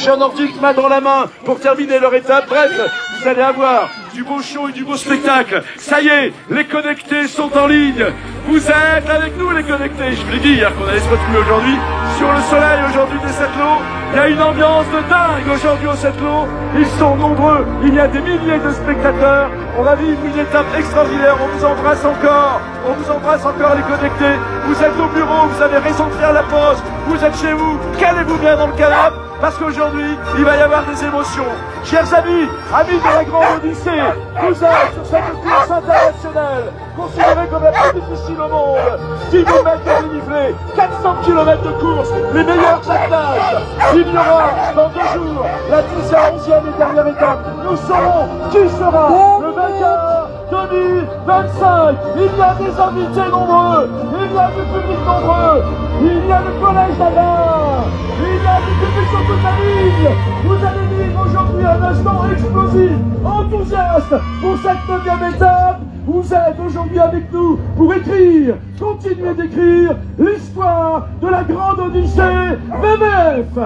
pêcheurs nordiques main dans la main pour terminer leur étape. Bref, vous allez avoir du beau show et du beau spectacle. Ça y est, les connectés sont en ligne. Vous êtes avec nous, les connectés. Je vous l'ai dit hier qu'on allait se retrouver aujourd'hui sur le soleil, aujourd'hui des Sept-Lots. Il y a une ambiance de dingue aujourd'hui au Sept-Lots. Ils sont nombreux, il y a des milliers de spectateurs. On va vivre une étape extraordinaire. On vous embrasse encore. On vous embrasse encore, les connectés. Vous êtes au bureau, vous avez raison de faire la pause. Vous êtes chez vous, calez-vous bien dans le canapé. Parce qu'aujourd'hui, il va y avoir des émotions. Chers amis, amis de la Grande Odyssée, vous êtes sur cette course internationale, considérée comme la plus difficile au monde. 10 000 mètres de dénivelé, 400 km de course, les meilleurs attelage. Il y aura, dans 2 jours, la 10e et 11e et dernière étape. Nous saurons qui sera le vainqueur 2025. Il y a des invités nombreux, il y a du public nombreux, il y a le collège d'Alain, il y a du public sur toute la ligne. Vous allez vivre aujourd'hui un instant explosif, enthousiaste pour cette 9e étape. Vous êtes aujourd'hui avec nous pour écrire, continuer d'écrire l'histoire de la Grande Odyssée VVF.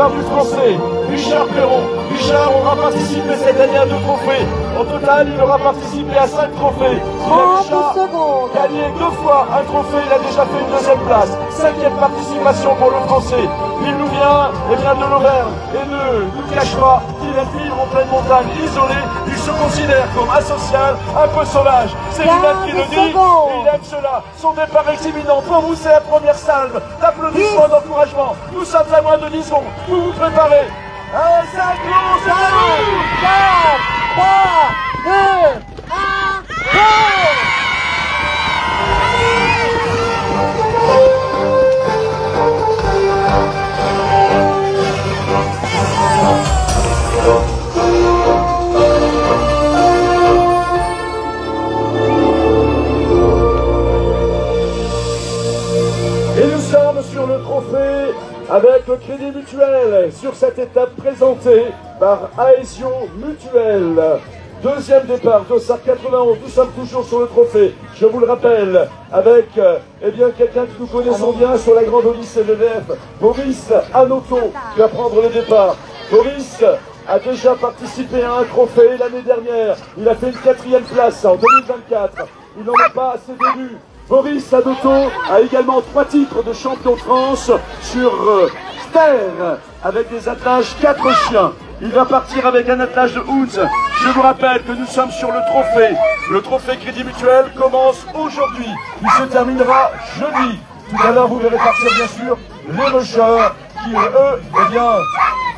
Du Français, Richard Perron. Richard aura participé cette année à 2 trophées. Au total, il aura participé à 5 trophées. Il a déjà gagné 2 fois un trophée, il a déjà fait une 2e place. 5e participation pour le Français. Il nous vient de l'Auvergne et ne nous cache pas qu'il aime vivre en pleine montagne, isolé. Il se considère comme asocial, un peu sauvage. C'est lui-même qui le dit, il aime cela. Son départ est imminent. Pour vous, c'est la première salve d'applaudissements, d'encouragement. Nous sommes à moins de 10 secondes. Vous vous préparez. Un 5 lourds, c'est 4, 3, 2, 1, go! Et nous sommes sur le trophée avec le Crédit Mutuel sur cette étape présentée par Aesio Mutuel. 2e départ, Dossard 91, nous sommes toujours sur le trophée, je vous le rappelle, avec quelqu'un que nous connaissons bien sur la Grande Odyssée VVF, Boris Anoto, qui va prendre le départ. Boris a déjà participé à un trophée l'année dernière, il a fait une 4e place en 2024, il n'en a pas à ses débuts. Boris Anoto a également 3 titres de champion de France sur terre, avec des attelages 4 chiens. Il va partir avec un attelage de Hounds. Je vous rappelle que nous sommes sur le trophée. Le trophée Crédit Mutuel commence aujourd'hui. Il se terminera jeudi. Tout à l'heure, vous verrez partir, bien sûr, les rushers qui, eux,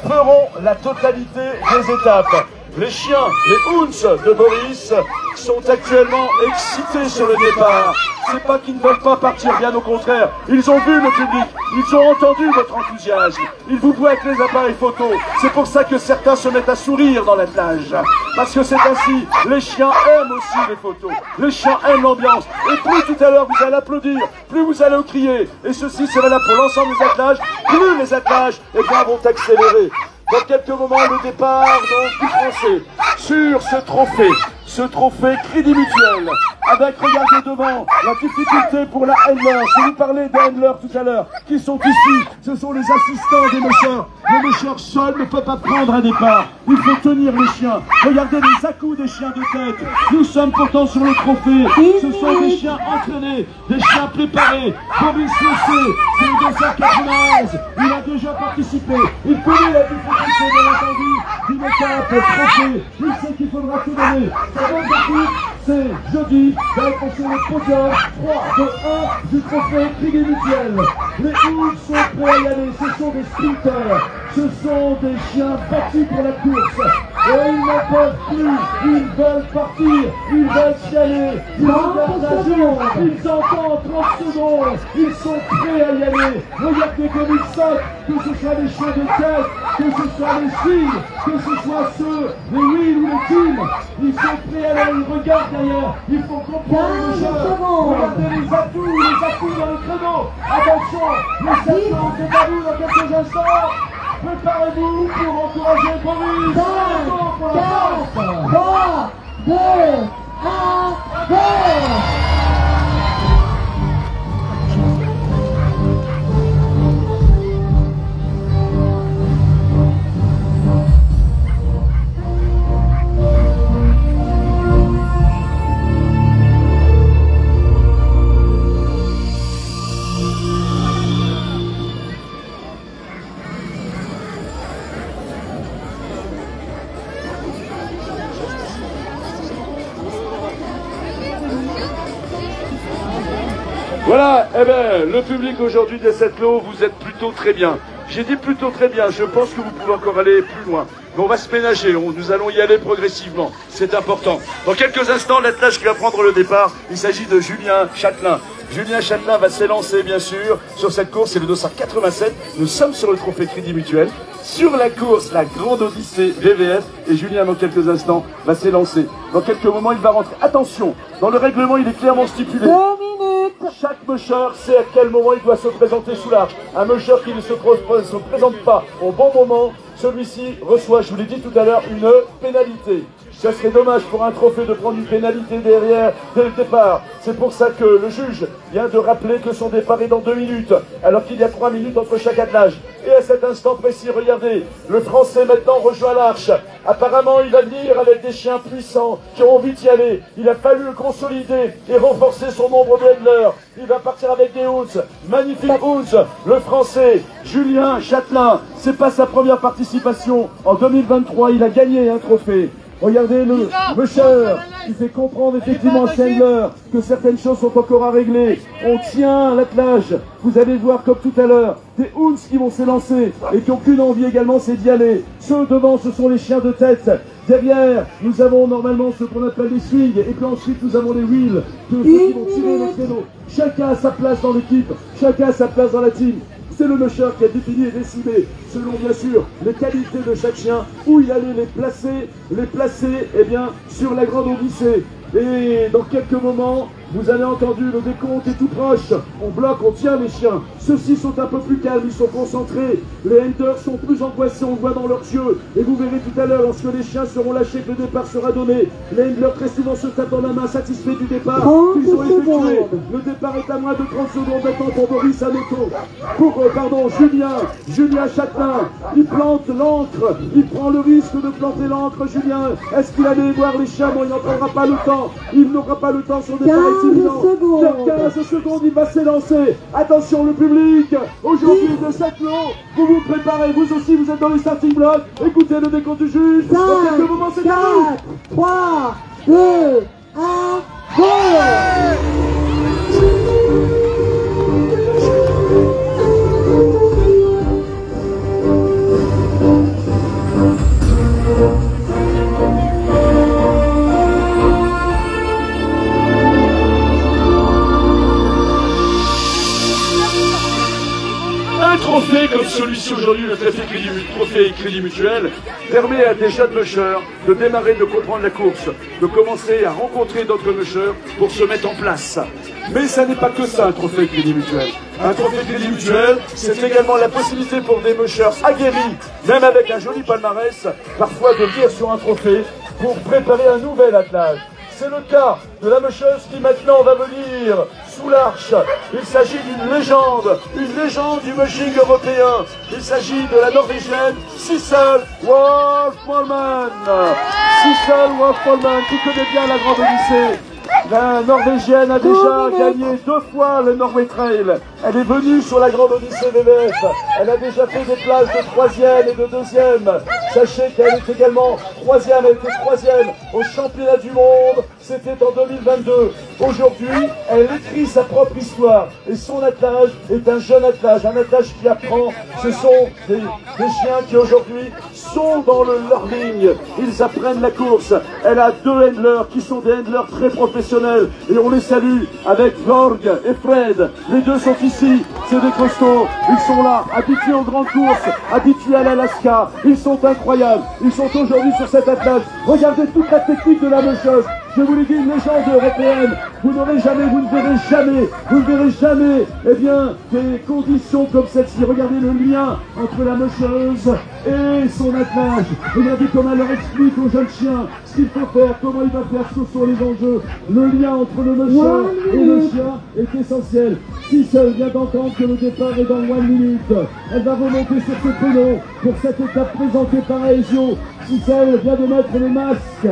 feront la totalité des étapes. Les chiens, les Hounds de Boris, sont actuellement excités sur le départ. C'est pas qu'ils ne veulent pas partir, bien au contraire. Ils ont vu le public, ils ont entendu votre enthousiasme. Ils vous voient avec les appareils photo. C'est pour ça que certains se mettent à sourire dans l'attelage. Parce que c'est ainsi, les chiens aiment aussi les photos. Les chiens aiment l'ambiance. Et plus tout à l'heure vous allez applaudir, plus vous allez crier. Et ceci, c'est valable pour l'ensemble des attelages. Plus les attelages, vont accélérer. Dans quelques moments, le départ donc, du Français sur ce trophée Crédit Mutuel. avec, regardez devant, la difficulté pour la handler. Je vous parlais des handlers tout à l'heure, qui sont ici. Ce sont les assistants des moucheurs. Le moucheur seul ne peut pas prendre un départ. Il faut tenir les chiens. Regardez les à-coups des chiens de tête. Nous sommes pourtant sur le trophée. Ce sont des chiens entraînés, des chiens préparés. Boris Lessé, c'est le 291. Il a déjà participé. Il connaît la difficulté, bien entendu, d'une étape trophée. Il sait qu'il faudra tout donner. Sa bonne équipe, c'est jeudi, d'être sur le podium 3 de 1 du trophée Crédit Mutuel. Les Hools sont prêts à y aller. Ce sont des sprinters. Ce sont des chiens battus pour la course. Et ils n'en peuvent plus. Ils veulent partir. Ils veulent chialer. Ils regardent la jour. Ils entendent 30 secondes. Ils sont prêts à y aller. Regardez comme ils sautent. Que ce soit les chiens de tête, que ce soit les filles, que ce soit ceux, les wheels ou les teams. Ils sont prêts à aller. Ils regardent derrière. Il faut comprendre le jeu. Regardez les atouts dans le créneau. Attention, les atouts, c'est à vous dans quelques instants. Préparez-vous pour encourager Boris. 5, 4, 3, 2, 1, go! Voilà, eh bien, le public aujourd'hui de cette lot, vous êtes plutôt très bien. J'ai dit plutôt très bien, je pense que vous pouvez encore aller plus loin. Mais on va se ménager, nous allons y aller progressivement, c'est important. Dans quelques instants, l'attelage qui va prendre le départ, il s'agit de Julien Châtelain. Julien Châtelain va s'élancer, bien sûr, sur cette course, c'est le 287. Nous sommes sur le trophée Crédit Mutuel. Sur la course, la grande Odyssée VVF. Et Julien, dans quelques instants, va s'élancer. Dans quelques moments, il va rentrer. Attention, dans le règlement, il est clairement stipulé. 2 minutes. Chaque musher sait à quel moment il doit se présenter sous l'arche. Un musher qui ne se présente pas au bon moment, celui-ci reçoit, je vous l'ai dit tout à l'heure, une pénalité. Ça serait dommage pour un trophée de prendre une pénalité derrière dès le départ. C'est pour ça que le juge vient de rappeler que son départ est dans 2 minutes, alors qu'il y a 3 minutes entre chaque attelage. Et à cet instant précis, regardez, le Français maintenant rejoint l'arche. Apparemment, il va venir avec des chiens puissants qui ont envie d'y aller. Il a fallu le consolider et renforcer son nombre de handlers. Il va partir avec des Hools, magnifiques Hools. Le Français, Julien Châtelain, c'est pas sa première participation. En 2023, il a gagné un trophée. Regardez le musher qui fait comprendre effectivement à Chandler que certaines choses sont encore à régler. On tient l'attelage. Vous allez voir comme tout à l'heure des Hools qui vont s'élancer et qui n'ont qu'une envie également, c'est d'y aller. Ceux devant, ce sont les chiens de tête. Derrière, nous avons normalement ce qu'on appelle les swings. Et puis ensuite, nous avons les wheels, ceux qui vont tirer les créneaux. Chacun a sa place dans l'équipe, chacun a sa place dans la team. C'est le musher qui a défini et décidé, selon bien sûr les qualités de chaque chien, où il allait les placer eh bien, sur la grande Odyssée. Et dans quelques moments, vous avez entendu, le décompte est tout proche. On bloque, on tient les chiens. Ceux-ci sont un peu plus calmes, ils sont concentrés. Les handlers sont plus angoissés, on le voit dans leurs yeux. Et vous verrez tout à l'heure, lorsque les chiens seront lâchés, que le départ sera donné. Les handlers très souvent se tapent dans la main, satisfaits du départ qu'ils ont effectué. Le départ est à moins de 30 secondes maintenant pour Boris Anoto. Pour, Julien Châtelain. Il plante l'encre. Il prend le risque de planter l'encre, Julien. Est-ce qu'il allait voir les chiens? Bon, il n'en prendra pas le temps. Il n'aura pas le temps, son départ est imminent. Dans 15 secondes, il va s'élancer. Attention, le public, aujourd'hui de cette lot, vous vous préparez, vous aussi, vous êtes dans les starting blocks. Écoutez le décompte du juge. 5, dans quelques moments, c'est 4, 3, 2, 1, go! Un trophée comme celui-ci aujourd'hui, le trophée Crédit Mutuel, permet à des jeunes mushers de démarrer, de comprendre la course, de commencer à rencontrer d'autres mushers pour se mettre en place. Mais ça n'est pas que ça, un trophée Crédit Mutuel. Un trophée Crédit Mutuel, c'est également la possibilité pour des mushers aguerris, même avec un joli palmarès, parfois de venir sur un trophée pour préparer un nouvel attelage. C'est le cas de la mecheuse qui maintenant va venir sous l'arche. Il s'agit d'une légende du mushing européen. Il s'agit de la Norvégienne Sissel Wolf-Pollmann. Sissel Wolf-Pollmann, qui connaît bien la Grande Odyssée. La Norvégienne a déjà gagné 2 fois le Norway Trail. Elle est venue sur la Grande Odyssée VVF. Elle a déjà fait des places de 3e et de 2e. Sachez qu'elle est également 3e. Elle était 3e au championnat du monde. C'était en 2022. Aujourd'hui, elle écrit sa propre histoire. Et son attelage est un jeune attelage. Un attelage qui apprend. Ce sont des chiens qui aujourd'hui sont dans le learning. Ils apprennent la course. Elle a 2 handlers qui sont des handlers très professionnels. Et on les salue avec Vorg et Fred. Les 2 sont ici. C'est des costauds. Ils sont là, habitués aux grandes courses, habitués à l'Alaska. Ils sont incroyables. Ils sont aujourd'hui sur cet attelage. Regardez toute la technique de la mecheuse. Je vous l'ai dit, une légende européenne. Vous ne verrez jamais, eh bien, des conditions comme celle-ci. Regardez le lien entre la mecheuse et son attelage. Regardez comment elle leur explique aux jeunes chiens ce qu'il faut faire, comment il va faire, ce sont les enjeux. Le lien entre le mecheur et le chien est essentiel. Sissel vient d'entendre que le départ est dans 1 minute. Elle va remonter sur ce créneau pour cette étape présentée par Aesio. Sissel vient de mettre le masque.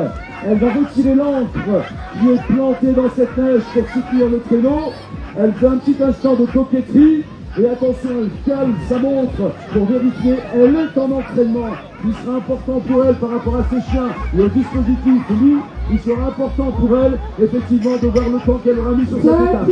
Elle va retirer l'encre qui est plantée dans cette neige pour soutenir le créneau. Elle fait un petit instant de coquetterie. Et attention, elle calme sa montre pour vérifier. Elle est en entraînement. Il sera important pour elle par rapport à ses chiens et au dispositif. Lui, il sera important pour elle, effectivement, de voir le temps qu'elle aura mis sur cette étape.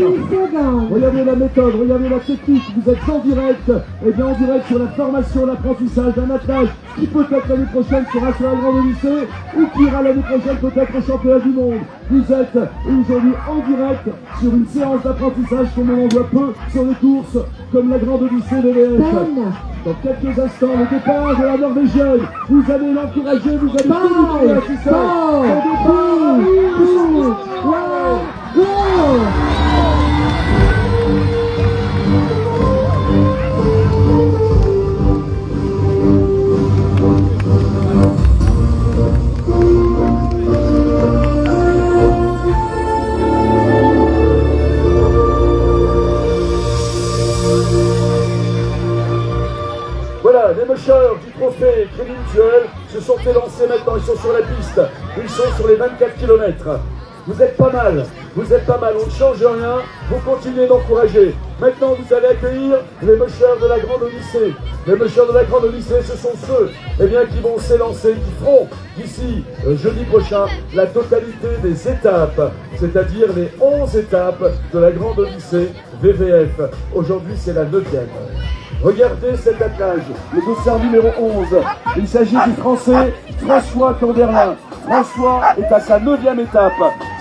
Regardez la méthode, regardez la technique. Vous êtes en direct, et bien en direct sur la formation, l'apprentissage d'un attelage qui peut-être l'année prochaine sera sur la Grande Odyssée ou qui ira l'année prochaine peut-être au championnat du monde. Vous êtes aujourd'hui en direct sur une séance d'apprentissage comme on en voit peu sur les courses comme la Grande Odyssée VVF. Dans quelques instants, le départ de la Norvégienne. Vous allez l'encourager, vous allez tout lui dire, Voilà, les mecheurs du trophée Crédit Mutuel se sont élancés maintenant, ils sont sur la piste, ils sont sur les 24 km. Vous êtes pas mal, on ne change rien, vous continuez d'encourager. Maintenant vous allez accueillir les mecheurs de la Grande Odyssée. Les mecheurs de la Grande Odyssée, ce sont ceux qui vont s'élancer, qui feront d'ici jeudi prochain la totalité des étapes, c'est-à-dire les 11 étapes de la Grande Odyssée VVF. Aujourd'hui c'est la 9e. Regardez cet attelage, le dossard numéro 11. Il s'agit du Français François Camberlin. François est à sa 9e étape.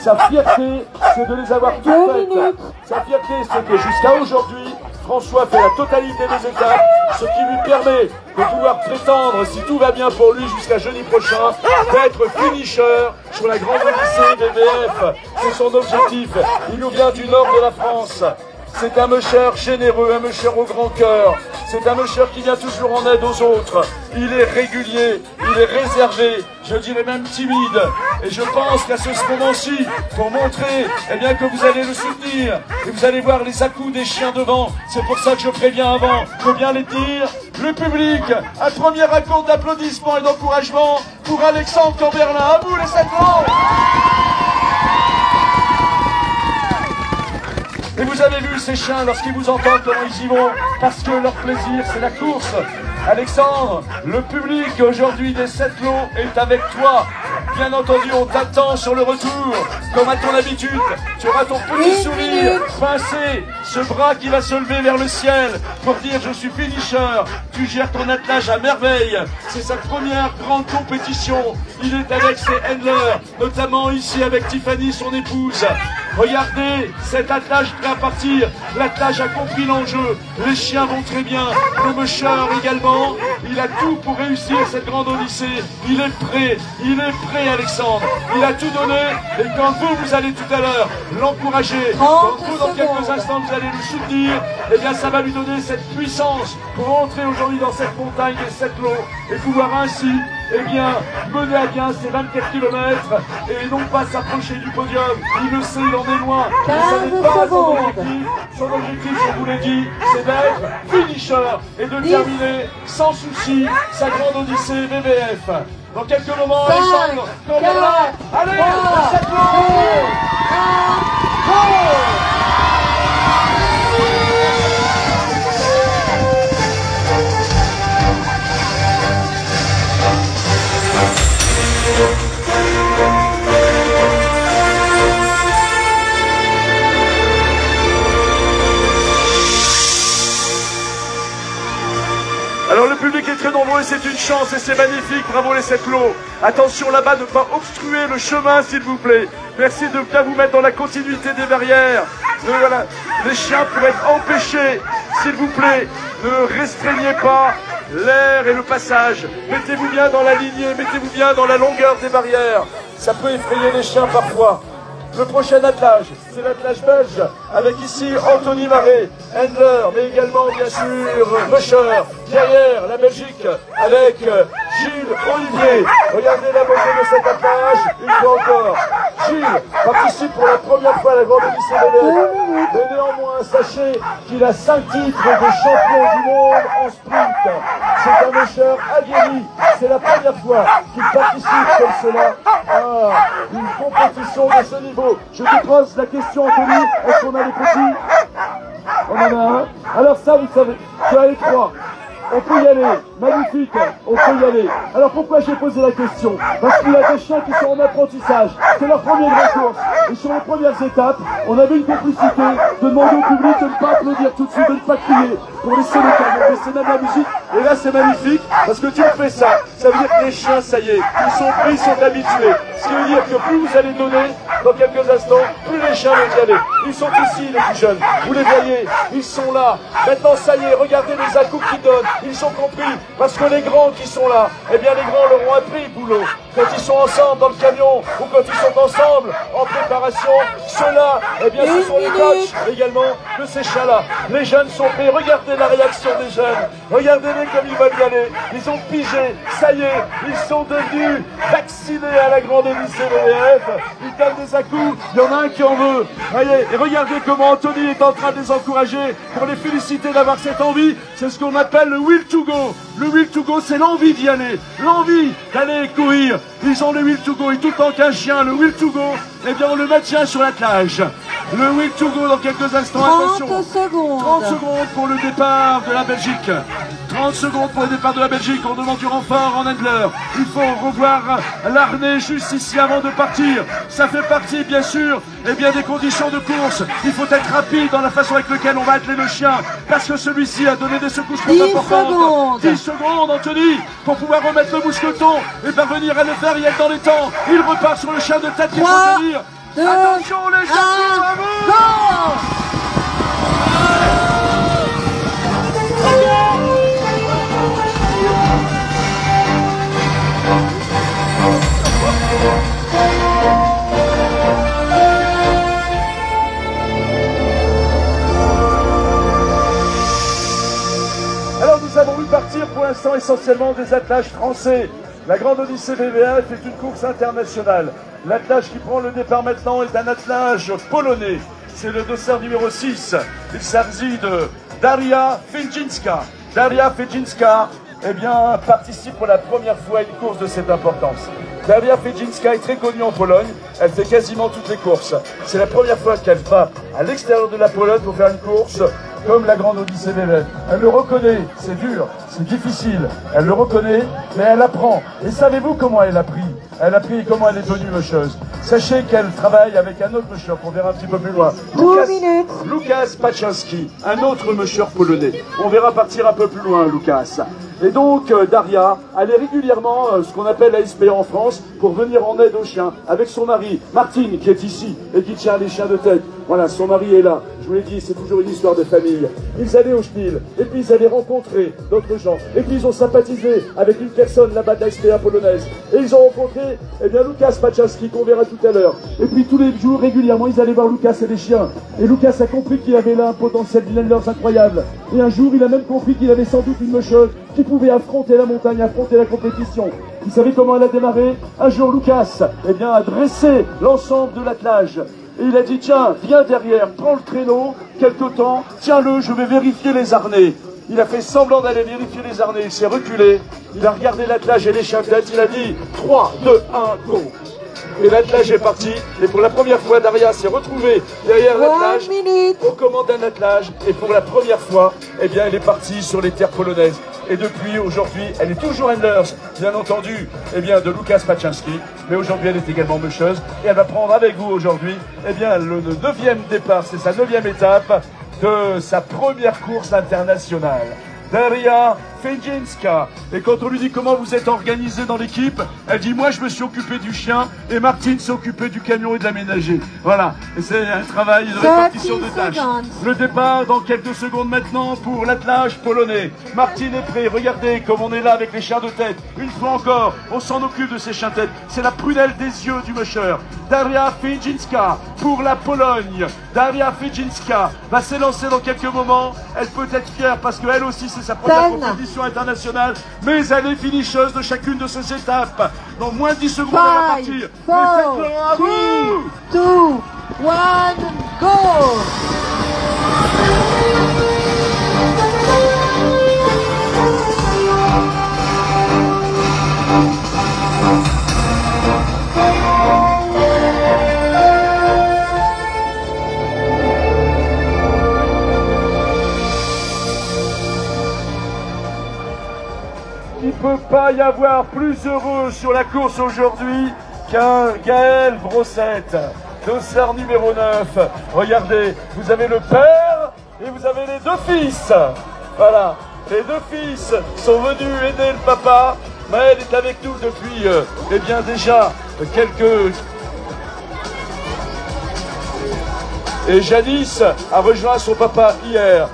Sa fierté, c'est de les avoir toutes faites. Sa fierté, c'est que jusqu'à aujourd'hui, François fait la totalité des étapes, ce qui lui permet de pouvoir prétendre, si tout va bien pour lui jusqu'à jeudi prochain, d'être finisher sur la Grande Odyssée VVF. C'est son objectif. Il nous vient du nord de la France. C'est un mecheur généreux, un mecheur au grand cœur. C'est un mecheur qui vient toujours en aide aux autres. Il est régulier, il est réservé, je dirais même timide. Et je pense qu'à ce moment-ci, pour montrer que vous allez le soutenir, et vous allez voir les à-coups des chiens devant, c'est pour ça que je préviens avant, il faut bien les dire. Le public, un premier raconte d'applaudissements et d'encouragement pour Alexandre Camberlin. À vous les Sacrons! Et vous avez vu ces chiens, lorsqu'ils vous entendent, comment ils y vont, parce que leur plaisir, c'est la course. Alexandre, le public aujourd'hui des 7 lots est avec toi. Bien entendu, on t'attend sur le retour. Comme à ton habitude, tu auras ton petit sourire pincé, ce bras qui va se lever vers le ciel pour dire je suis finisher. Tu gères ton attelage à merveille. C'est sa première grande compétition. Il est avec ses handlers, notamment ici avec Tiffany, son épouse. Regardez, cet attelage prêt à partir. L'attelage a compris l'enjeu. Les chiens vont très bien. Le mecheur également. Il a tout pour réussir cette grande odyssée. Il est prêt Alexandre. Il a tout donné. Et quand vous allez tout à l'heure l'encourager, quand vous dans quelques instants vous allez le soutenir, eh bien ça va lui donner cette puissance pour entrer aujourd'hui dans cette montagne des 7 lots et pouvoir ainsi mener à bien ces 24 km et non pas s'approcher du podium. Il le sait, il en est loin. Mais ça n'est pas son objectif. Son objectif, je vous l'ai dit, c'est d'être finisher et de terminer sans souci sa grande odyssée BBF. Dans quelques moments, Alexandre, allez, 7 lots. Alors le public est très nombreux et c'est une chance et c'est magnifique, bravo les 7 lots. Attention là-bas de ne pas obstruer le chemin s'il vous plaît. Merci de bien vous mettre dans la continuité des barrières. Voilà. Les chiens pourraient être empêchés, s'il vous plaît. Ne restreignez pas l'air et le passage. Mettez-vous bien dans la lignée, mettez-vous bien dans la longueur des barrières. Ça peut effrayer les chiens parfois. Le prochain attelage, c'est l'attelage belge, avec ici Anthony Marais, Handler, mais également bien sûr Musher. Derrière la Belgique, avec Gilles Olivier. Regardez la beauté de cet attelage, une fois encore. Gilles participe pour la première fois à la grande odyssée BBF. Mais néanmoins, sachez qu'il a 5 titres de champion du monde en sprint. C'est un Musher aguerri. C'est la première fois qu'il participe comme cela à une compétition de ce niveau. Je te pose la question, Anthony, est-ce qu'on a les petits? On en a un. Alors ça, vous savez, tu as les 3. On peut y aller, magnifique, on peut y aller. Alors pourquoi j'ai posé la question? Parce qu'il y a des chiens qui sont en apprentissage, c'est leur première grande course. Et sur les premières étapes, on avait une complicité de demander au public de ne pas applaudir tout de suite, de ne pas crier, pour laisser le calme, on laisser même la musique. Et là c'est magnifique, parce que tu fais ça, ça veut dire que les chiens, ça y est, ils sont pris, ils sont habitués. Ce qui veut dire que plus vous allez donner, dans quelques instants, plus les chiens vont y aller. Ils sont ici les plus jeunes, vous les voyez, ils sont là. Maintenant ça y est, regardez les à-coups qu'ils donnent. Ils sont compris, parce que les grands qui sont là, eh bien les grands leur ont appris le boulot. Quand ils sont ensemble dans le camion, ou quand ils sont ensemble en préparation, ceux-là, eh bien ce sont les coachs également de ces chiens-là. Les jeunes sont prêts, regardez la réaction des jeunes, regardez-les comme ils veulent y aller. Ils ont pigé, ça y est, ils sont devenus vaccinés à la grande odyssée BBF. Ils donnent des à-coups, il y en a un qui en veut. Voyez, et regardez comment Anthony est en train de les encourager pour les féliciter d'avoir cette envie. C'est ce qu'on appelle le will to go. Le will to go, c'est l'envie d'y aller, l'envie d'aller courir. Ils ont le will to go, et tout le temps qu'un chien, le will to go, eh bien on le maintient sur l'attelage. Le will to go dans quelques instants, 30 attention. secondes. 30 secondes pour le départ de la Belgique. 30 secondes pour le départ de la Belgique. On demande du renfort en Handler. Il faut revoir l'arnais juste ici avant de partir. Ça fait partie, bien sûr, eh bien, des conditions de course. Il faut être rapide dans la façon avec laquelle on va atteler le chien. Parce que celui-ci a donné des secousses importantes. 10 secondes, Anthony, pour pouvoir remettre le mousqueton et parvenir à le faire et être dans les temps. Il repart sur le chien de tête qu'il faut tenir. Attention les champions, à vous! Alors nous avons vu partir pour l'instant essentiellement des attelages français. La grande odyssée BBF est une course internationale. L'attelage qui prend le départ maintenant est un attelage polonais. C'est le dossard numéro 6. Il s'agit de Daria Fejinska. Daria Fejinska, eh bien, participe pour la première fois à une course de cette importance. Daria Fejinska est très connue en Pologne. Elle fait quasiment toutes les courses. C'est la première fois qu'elle va à l'extérieur de la Pologne pour faire une course comme la grande odyssée BBF. Elle le reconnaît, c'est dur, c'est difficile. Elle le reconnaît, mais elle apprend. Et savez-vous comment elle a pris? Elle a pris et comment elle est devenue musheuse. Sachez qu'elle travaille avec un autre musher qu'on verra un petit peu plus loin. Lukas Paczynski, un autre musher polonais. On verra partir un peu plus loin, Lukas. Et donc, Daria allait régulièrement, ce qu'on appelle la SPA en France, pour venir en aide aux chiens, avec son mari, Martine, qui est ici, et qui tient les chiens de tête. Voilà, son mari est là. Je vous l'ai dit, c'est toujours une histoire de famille. Ils allaient au Schmil, et puis ils allaient rencontrer d'autres gens. Et puis ils ont sympathisé avec une personne là-bas de la SPA polonaise. Et ils ont rencontré, eh bien, Lukas Paczynski, qu'on verra tout à l'heure. Et puis tous les jours, régulièrement, ils allaient voir Lukas et les chiens. Et Lukas a compris qu'il avait là un potentiel d'Highlanders incroyable. Et un jour, il a même compris qu'il avait sans doute une mecheuse qui pouvait affronter la montagne, affronter la compétition. Vous savez comment elle a démarré? Un jour, Lukas, eh bien, a dressé l'ensemble de l'attelage. Et il a dit, tiens, viens derrière, prends le traîneau, quelque temps, tiens-le, je vais vérifier les harnais. Il a fait semblant d'aller vérifier les harnais, il s'est reculé, il a regardé l'attelage et les chefs-têtes, il a dit 3, 2, 1, go. Et l'attelage est parti, et pour la première fois, Daria s'est retrouvée derrière l'attelage, aux commandes d'un attelage, et pour la première fois, eh bien, elle est partie sur les terres polonaises. Et depuis aujourd'hui, elle est toujours handlers, bien entendu, eh bien, de Lukas Paczynski, mais aujourd'hui elle est également mecheuse, et elle va prendre avec vous aujourd'hui, eh bien, le 9e départ, c'est sa 9e étape de sa première course internationale. Daria Fejinska. Et quand on lui dit comment vous êtes organisé dans l'équipe, elle dit moi je me suis occupé du chien et Martine s'est occupée du camion et de la ménager. Voilà, et c'est un travail de répartition de tâches. Le départ dans quelques secondes maintenant pour l'attelage polonais. Martine est prêt, regardez comme on est là avec les chiens de tête. Une fois encore, on s'en occupe de ces chiens de tête. C'est la prunelle des yeux du musher. Daria Fejinska pour la Pologne. Daria Fejinska va s'élancer dans quelques moments. Elle peut être fière parce qu'elle aussi c'est sa première compétition internationale, mais elle est finisheuse de chacune de ces étapes. Dans moins de 10 secondes, elle va partir. 4, 3, 2, 1, go! Il ne peut pas y avoir plus heureux sur la course aujourd'hui qu'un Gaël Brossette, dossard numéro 9. Regardez, vous avez le père et vous avez les deux fils. Voilà, les deux fils sont venus aider le papa. Maël est avec nous depuis, eh bien déjà, quelques... Et Janice a rejoint son papa hier.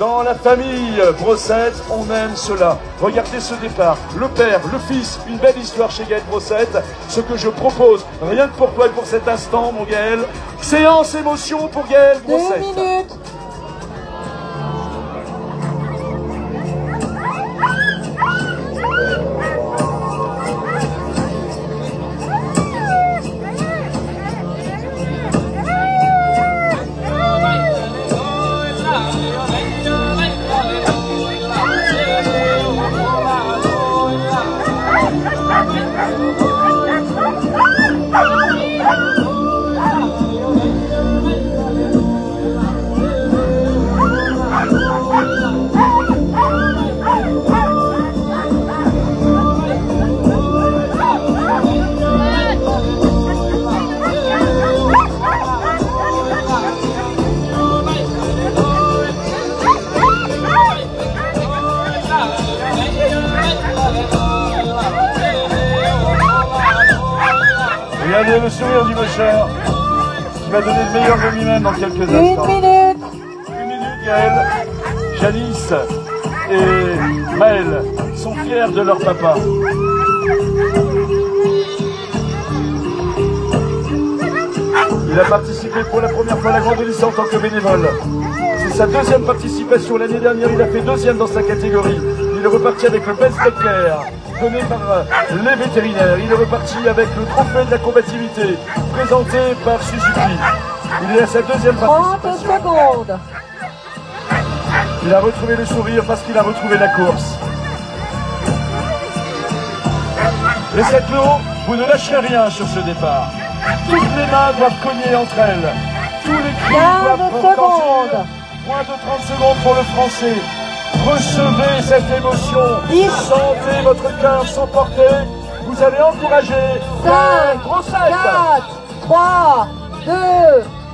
Dans la famille Brossette, on aime cela. Regardez ce départ. Le père, le fils, une belle histoire chez Gaël Brossette. Ce que je propose, rien que pour toi et pour cet instant, mon Gaël, séance émotion pour Gaël Brossette. 2 minutes. Regardez le sourire du musher qui va donner le meilleur de lui-même dans quelques instants. 1 minute. 1 minute, Gaël. Janice et Maël sont fiers de leur papa. Il a participé pour la première fois à la Grande Odyssée en tant que bénévole. C'est sa 2e participation. L'année dernière, il a fait 2e dans sa catégorie. Il est reparti avec le Best Dog Care donné par les vétérinaires. Il est reparti avec le trophée de la combativité présenté par Suzuki. Il est à sa 2e 30 participation. secondes. Il a retrouvé le sourire parce qu'il a retrouvé la course. Les 7 lots, vous ne lâcherez rien sur ce départ. Toutes les mains doivent cogner entre elles. Tous les cris 15 doivent secondes. retentir. Moins de 30 secondes pour le Français. Recevez cette émotion. 10. Sentez votre cœur s'emporter. Vous allez encourager 5, Brossette. 4, 3, 2,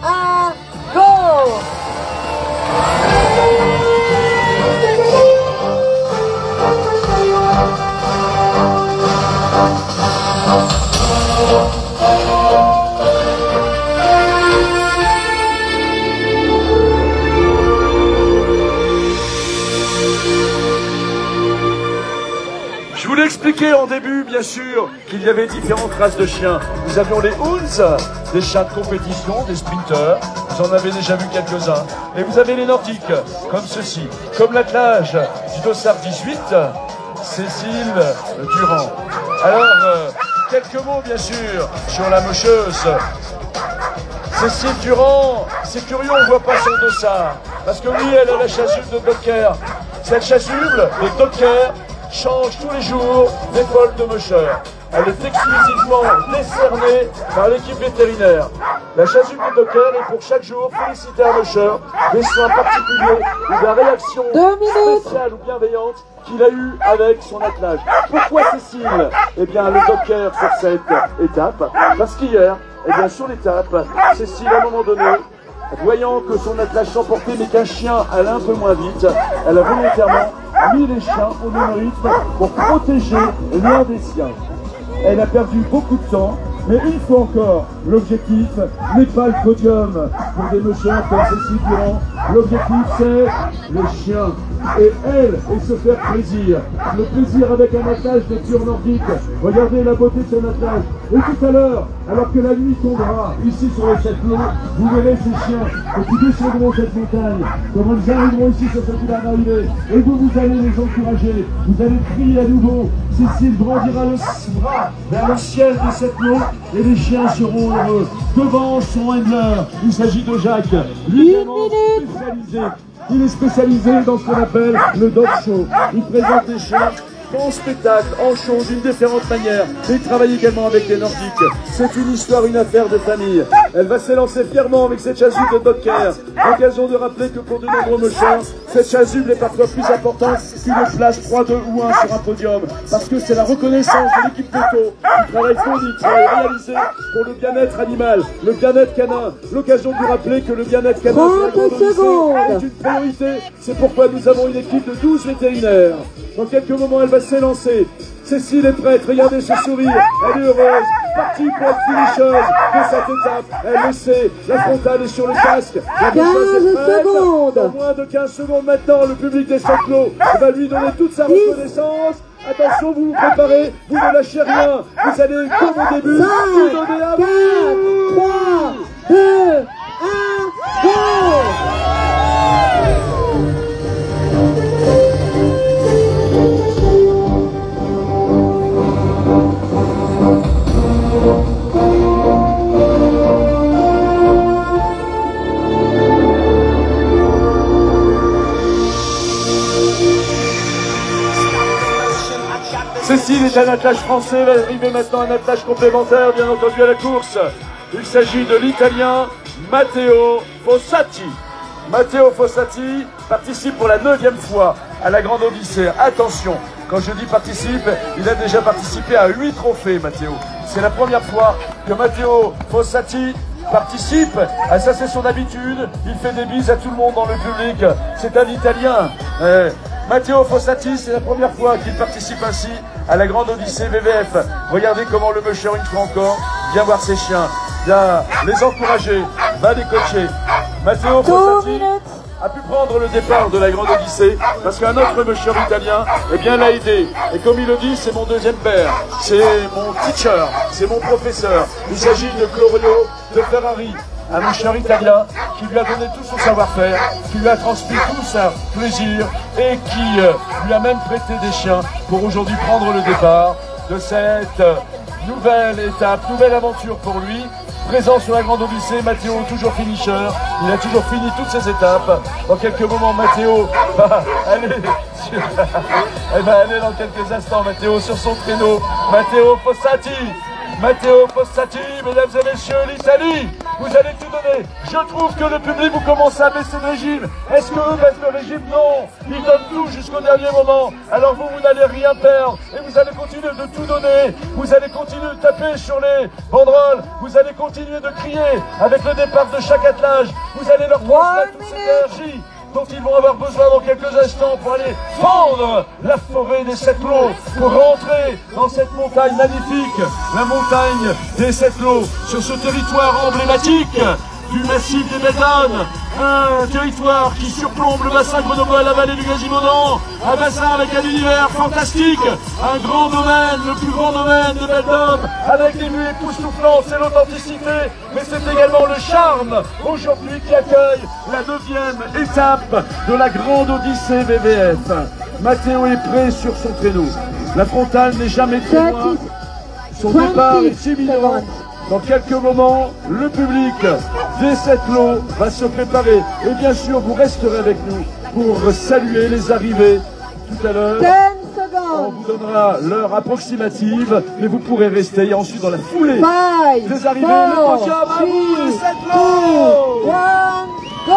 1, go! expliqué en début, bien sûr, qu'il y avait différentes races de chiens. Nous avions les Hounds, des chiens de compétition, des sprinters. Vous en avez déjà vu quelques-uns. Et vous avez les Nordiques, comme ceci. Comme l'attelage du Dossard 18, Cécile Durand. Alors, quelques mots, bien sûr, sur la mocheuse. Cécile Durand, c'est curieux, on ne voit pas son dossard. Parce que oui, elle a la chasuble de Docker. Cette chasuble de Docker change tous les jours d'épaule de mocheur. Elle est exclusivement décernée par l'équipe vétérinaire. La chasuble de Docker est pour chaque jour féliciter un mocheur des soins particuliers ou de la réaction spéciale ou bienveillante qu'il a eu avec son attelage. Pourquoi Cécile? Eh bien, le Docker pour cette étape, parce qu'hier, eh bien, sur l'étape, Cécile, à un moment donné, voyant que son attelage s'emportait mais qu'un chien allait un peu moins vite, elle a volontairement mis les chiens au même rythme pour protéger l'un des siens. Elle a perdu beaucoup de temps, mais une fois encore, l'objectif n'est pas le podium pour des mocheurs comme Cécile Durand. L'objectif, c'est les chiens. Et elle, et se faire plaisir. Le plaisir avec un attelage de pure nordique. Regardez la beauté de son attelage. Et tout à l'heure, alors que la nuit tombera, ici sur le château, vous verrez ces chiens qui descendront cette montagne. Comme ils arriveront ici sur cette île d'arrivée. Et vous allez les encourager. Vous allez crier à nouveau. Cécile brandira le bras vers le ciel de cette eau et les chiens seront heureux. Devant son handler, il s'agit de Jacques, lui spécialisé. Il est spécialisé dans ce qu'on appelle le dog show. Il présente les chiens en spectacle, en show, d'une différente manière. Et il travaille également avec les Nordiques. C'est une histoire, une affaire de famille. Elle va s'élancer fièrement avec cette chasuble de Docker. L'occasion de rappeler que pour de nombreux mocheurs, cette chasuble est parfois plus importante qu'une place 3, 2 ou 1 sur un podium. Parce que c'est la reconnaissance de l'équipe photo, du travail fourni, du travail réalisé pour le bien-être animal, le bien-être canin. L'occasion de vous rappeler que le bien-être canin est une priorité. C'est pourquoi nous avons une équipe de 12 vétérinaires. Dans quelques moments, elle va s'élancer. Cécile est prête, regardez ce sourire, elle est heureuse, partie pour être finisheuse de cette étape. Elle le sait, la frontale est sur le casque. La 15 secondes. Dans moins de 15 secondes maintenant, le public des Saint-Cloud va lui donner toute sa reconnaissance. Attention, vous vous préparez, vous ne lâchez rien. Vous allez, comme au début, 5, tout donner à 4, 3, 2, 1, go! Cécile est un attelage français, elle va arriver maintenant un attelage complémentaire, bien entendu, à la course. Il s'agit de l'Italien Matteo Fossati. Matteo Fossati participe pour la 9e fois à la Grande Odyssée. Attention, quand je dis participe, il a déjà participé à 8 trophées, Matteo. C'est la première fois que Matteo Fossati participe. Ah, ça, c'est son habitude. Il fait des bises à tout le monde dans le public. C'est un Italien. Matteo Fossati, c'est la première fois qu'il participe ainsi à la Grande Odyssée VVF. Regardez comment le musher, une fois encore, vient voir ses chiens, vient les encourager, va les coacher. Matteo Fossati a pu prendre le départ de la Grande Odyssée parce qu'un autre musher italien, eh bien, l'a aidé. Et comme il le dit, c'est mon deuxième père, c'est mon teacher, c'est mon professeur. Il s'agit de Florio de Ferrari, un musher italien qui lui a donné tout son savoir-faire, qui lui a transmis tout son plaisir et qui lui a même prêté des chiens pour aujourd'hui prendre le départ de cette nouvelle étape, nouvelle aventure pour lui. Présent sur la Grande Odyssée, Matteo toujours finisher, il a toujours fini toutes ses étapes. Dans quelques moments, Matteo va aller, elle va aller dans quelques instants, Matteo sur son traîneau. Matteo Fossati, Matteo Fossati, mesdames et messieurs, l'Italie, vous allez tout donner. Je trouve que le public, vous commencez à baisser le régime. Est-ce que eux baissent le régime? Non, ils donnent tout jusqu'au dernier moment. Alors vous n'allez rien perdre et vous allez continuer de tout donner. Vous allez continuer de taper sur les banderoles. Vous allez continuer de crier avec le départ de chaque attelage. Vous allez leur transmettre toute cette énergie dont ils vont avoir besoin dans quelques instants pour aller fendre la forêt des 7 lots, pour rentrer dans cette montagne magnifique, la montagne des 7 lots, sur ce territoire emblématique du massif des Belledonnes, un territoire qui surplombe le bassin grenoblois, la vallée du Gazimaudan, un bassin avec un univers fantastique, un grand domaine, le plus grand domaine de Belledonne, avec des vues époustouflantes, c'est l'authenticité, mais c'est également le charme aujourd'hui qui accueille la 9e étape de la grande Odyssée VVF. Matteo est prêt sur son traîneau. La frontale n'est jamais très loin. Son départ est imminent. Dans quelques moments, le public des 7 lots va se préparer. Et bien sûr, vous resterez avec nous pour saluer les arrivées tout à l'heure. On vous donnera l'heure approximative, mais vous pourrez rester. Et ensuite, dans la foulée des arrivées, le podium à vous, les 7 lots. 1, go!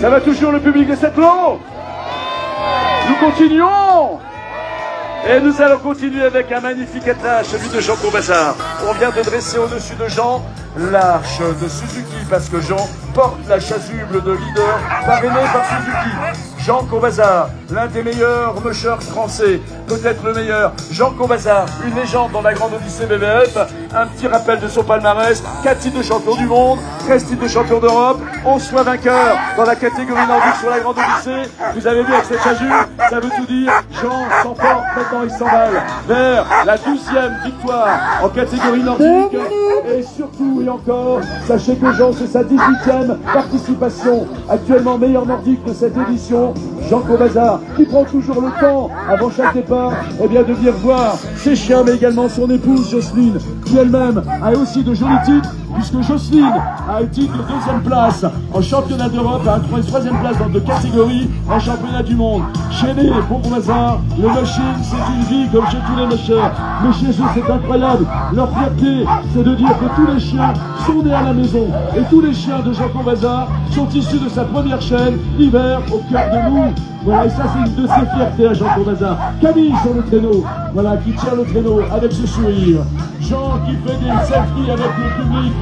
Ça va toujours le public des 7 lots? Nous continuons. Et nous allons continuer avec un magnifique attelage, celui de Jean Combazard. On vient de dresser au-dessus de Jean l'arche de Suzuki, parce que Jean porte la chasuble de leader parrainé par Suzuki. Jean Combazard, l'un des meilleurs mushers français, peut-être le meilleur. Jean Combazard, une légende dans la grande Odyssée VVF. Un petit rappel de son palmarès: 4 titres de champion du monde, 13 titres de champion d'Europe, 11 fois vainqueur dans la catégorie nordique sur la grande Odyssée. Vous avez vu avec cette chasuble, ça veut tout dire. Jean s'emporte, maintenant il s'envole vers la 12e victoire en catégorie nordique. Et surtout et encore, sachez que Jean, c'est sa 18e participation, actuellement meilleur nordique de cette édition. Jean Combazard, qui prend toujours le temps, avant chaque départ, eh bien, de venir voir ses chiens, mais également son épouse Jocelyne, qui elle-même a aussi de jolis titres, puisque Jocelyne a un titre de 2e place en championnat d'Europe, a une 3e place dans 2 catégories en championnat du monde. Chez les Combazard, le mushing, c'est une vie comme chez tous les mushers. Mais chez eux, c'est incroyable. Leur fierté, c'est de dire que tous les chiens sont nés à la maison. Et tous les chiens de Jean Combazard sont issus de sa première chaîne, Hiver au cœur de nous. Voilà, et ça, c'est une de ses fiertés à Jean Combazard. Camille sur le traîneau, voilà, qui tient le traîneau avec ce sourire. Jean qui fait des selfies avec le public.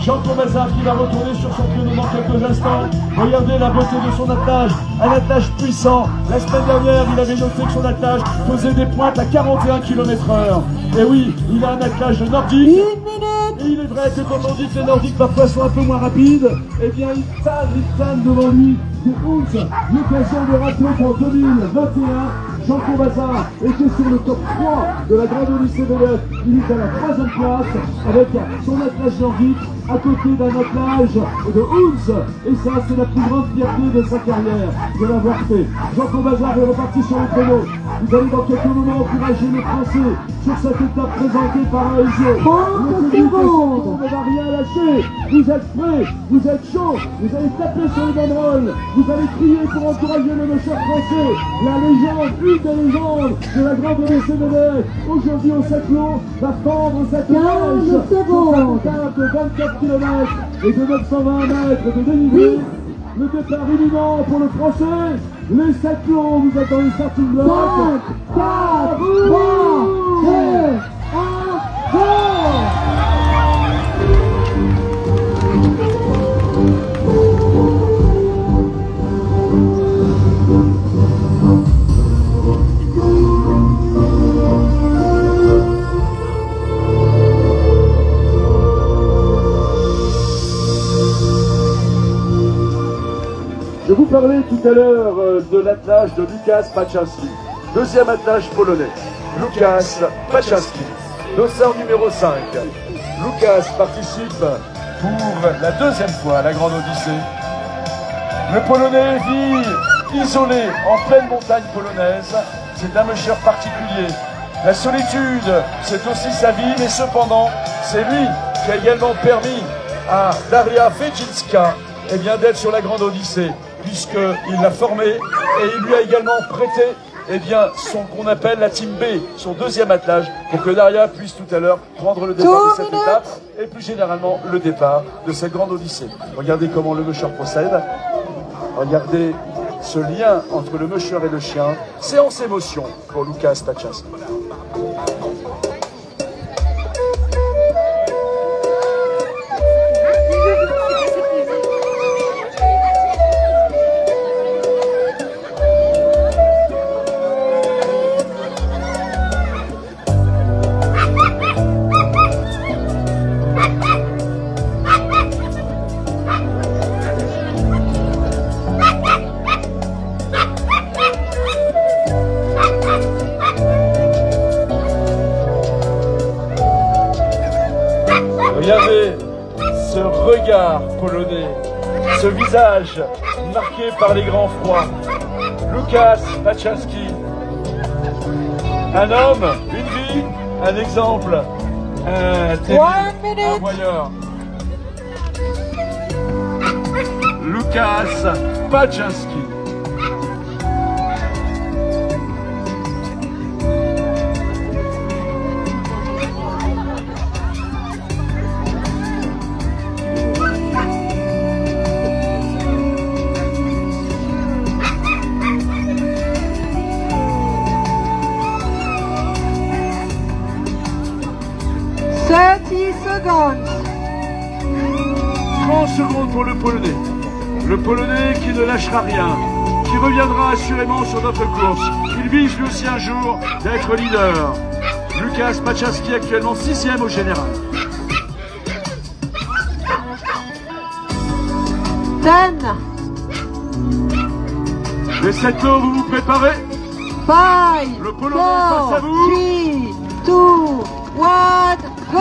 Jean Combazard qui va retourner sur son traîneau dans quelques instants. Regardez la beauté de son attelage, un attelage puissant. La semaine dernière, il avait noté que son attelage faisait des pointes à 41 km/h. Et oui, il a un attelage nordique. Et il est vrai que quand on dit que les nordiques parfois sont un peu moins rapides, eh bien il tanne devant lui. C'est Ounce, l'occasion de rappeler qu'en 2021, Jean Combazard était sur le top 3 de la grande Odyssée VVF. Il est à la 3e place avec son attelage nordique à côté d'un attelage de Ounce. Et ça, c'est la plus grande fierté de sa carrière de l'avoir fait. Jean Combazard est reparti sur le traîneau. Vous allez dans quelques moments encourager les Français sur cette étape présentée par Aesio. Le public ne va rien lâcher. Vous êtes prêts, vous êtes chauds, vous allez taper sur les banderoles, vous allez crier pour encourager le musher français, la légende, une des légendes de la grande Odyssée VVF. Aujourd'hui au 7 lots, va prendre cette neige sur cette étape de 24 km et de 920 mètres de dénivelé. Le départ imminent pour le Français. Les 7 lots, vous êtes dans les starting blocks. 5, 4, 3, 2, 1, go! Je vous parlais tout à l'heure de l'attelage de Lukas Paczynski, 2e attelage polonais. Lukas Paczynski, dossard numéro 5. Lukas participe pour la 2e fois à la grande Odyssée. Le Polonais vit isolé en pleine montagne polonaise. C'est un musher particulier. La solitude, c'est aussi sa vie, mais cependant, c'est lui qui a également permis à Daria Fejinska d'être sur la grande Odyssée, puisqu'il l'a formé et il lui a également prêté son qu'on appelle la Team B, son 2e attelage, pour que Daria puisse tout à l'heure prendre le départ de cette étape et plus généralement le départ de cette grande Odyssée. Regardez comment le musher procède. Regardez ce lien entre le musher et le chien. Séance émotion pour Lukas Paczynski. Regardez ce regard polonais, ce visage marqué par les grands froids. Łukasz Paczynski, un homme, une vie, un exemple, un voyeur. Łukasz Paczynski. Secondes. 30 secondes pour le Polonais. Le Polonais qui ne lâchera rien, qui reviendra assurément sur notre course. Il vise lui aussi un jour d'être leader. Łukasz Paczynski actuellement 6e au général. 10. Les 7 tours, vous vous préparez? 5. Le Polonais face à vous. 3, 2, 1, go!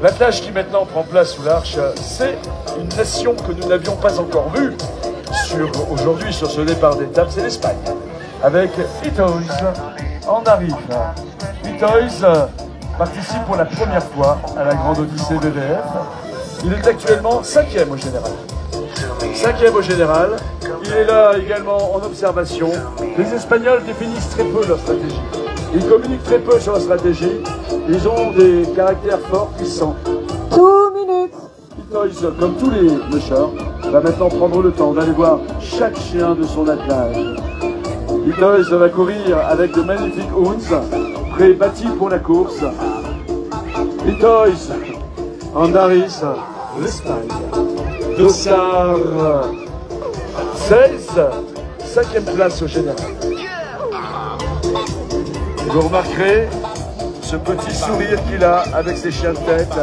L'attelage qui maintenant prend place sous l'arche, c'est une nation que nous n'avions pas encore vue aujourd'hui sur ce départ d'étape, c'est l'Espagne. Avec Itoiz en arrive. Itoiz participe pour la première fois à la Grande Odyssée BVF. Il est actuellement 5e au général. 5e au général. Il est là également en observation. Les Espagnols définissent très peu leur stratégie. Ils communiquent très peu sur la stratégie. Ils ont des caractères forts, puissants. 2 minutes. Itoiz, comme tous les mushers, va maintenant prendre le temps d'aller voir chaque chien de son attelage. Itoiz va courir avec de magnifiques hounds, prêts bâtis pour la course. Itoiz, Andaris, l'Espagne. Dossard 16, 5e place au général. Vous remarquerez ce petit sourire qu'il a avec ses chiens de tête.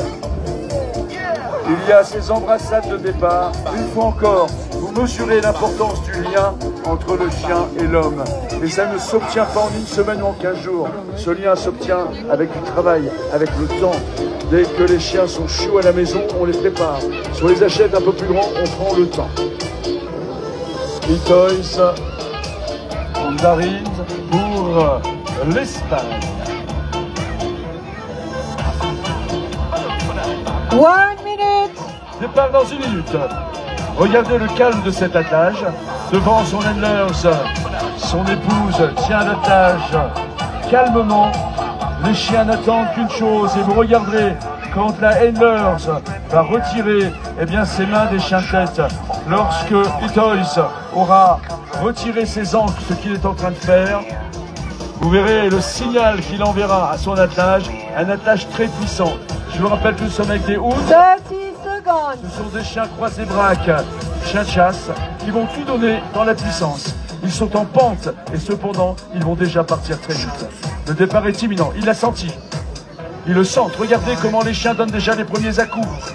Il y a ces embrassades de départ. Une fois encore, vous mesurez l'importance du lien entre le chien et l'homme. Et ça ne s'obtient pas en une semaine ou en 15 jours. Ce lien s'obtient avec du travail, avec le temps. Dès que les chiens sont chauds à la maison, on les prépare. Si on les achète un peu plus grands, on prend le temps. Itoiz, Andarin pour l'Espagne. 1 minute. Départ dans 1 minute. Regardez le calme de cet attelage. Devant son handlers, son épouse tient l'attelage calmement. Les chiens n'attendent qu'une chose et vous regarderez quand la handlers va retirer ses mains des chiens de tête. Lorsque Itoiz aura retiré ses ancres, ce qu'il est en train de faire, vous verrez le signal qu'il enverra à son attelage, un attelage très puissant. Je vous rappelle que nous sommes avec des hounds. 30 secondes. Ce sont des chiens croisés braques, chiens de chasse, qui vont tout donner dans la puissance. Ils sont en pente et cependant, ils vont déjà partir très vite. Le départ est imminent, il l'a senti. Ils le sentent. Regardez comment les chiens donnent déjà les premiers à-coups.